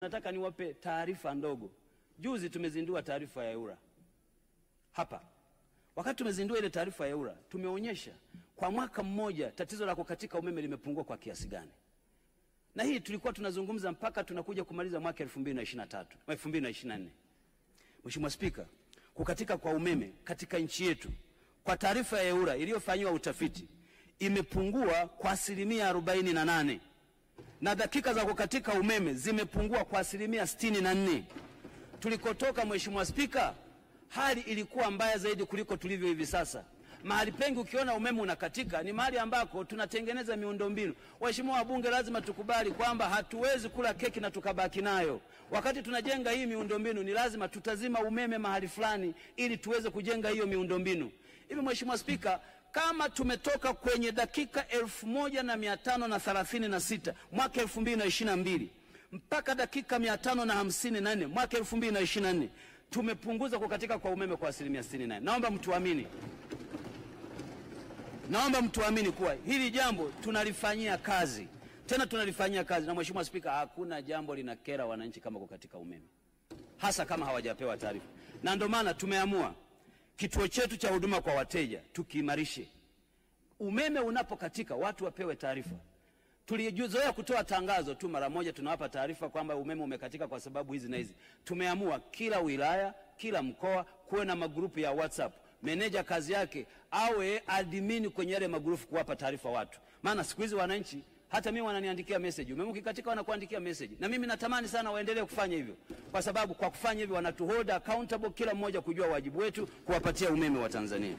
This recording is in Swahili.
Nataka niwape taarifa ndogo. Juzi tumezindua taarifa ya EWURA. Hapa. Wakati tumezindua ile taarifa ya EWURA, tumeonyesha kwa mwaka mmoja tatizo la kukatika umeme limepungua kwa kiasi gani. Na hii tulikuwa tunazungumza mpaka tunakuja kumaliza mwaka 2023, 2024. Mheshimiwa Spika, kukatika kwa umeme katika nchi yetu kwa taarifa ya EWURA iliyofanywa utafiti imepungua kwa 48%. Na dakika za kukatika umeme zimepungua kwa 64%. Tulikotoka Mheshimiwa Spika, hali ilikuwa mbaya zaidi kuliko tulivyo hivi sasa. Mahali pengi ukiona umeme unakatika ni mahali ambako tunatengeneza miundombinu. Waheshimiwa wabunge, lazima tukubali kwamba hatuwezi kula keki na tukabaki nayo. Wakati tunajenga hii miundombinu ni lazima tutazima umeme mahali fulani ili tuweze kujenga hiyo miundombinu. Hivi Mheshimiwa Spika, kama tumetoka kwenye dakika 1536 mwaka 2022 mpaka dakika 554 mwaka 2024, tumepunguza kukatika kwa umeme kwa 68%. Naomba mtuamini. Naomba mtuamini kuwa hili jambo tunalifanyia kazi. Tena tunalifanyia kazi. Na Mheshimiwa Spika, hakuna jambo linakera wananchi kama kukatika umeme, hasa kama hawajapewa taarifa. Na ndio maana tumeamua kituo chetu cha huduma kwa wateja tukiimarishe. Umeme unapokatika watu wapewe taarifa. Tulizoea kutoa tangazo tu mara moja, tunawapa taarifa kwamba umeme umekatika kwa sababu hizi na hizi. Tumeamua kila wilaya, kila mkoa kuwe na magrupu ya WhatsApp. Meneja kazi yake awe admin kwenye yale magrupu kuwapa taarifa watu. Maana siku hizi wananchi, hata mimi wananiandikia message, umeme ukikatika wanakuandikia message. Na mimi natamani sana waendelee kufanya hivyo, kwa sababu kwa kufanya hivyo wanatuhold accountable, kila mmoja kujua wajibu wetu kuwapatia umeme wa Tanzania.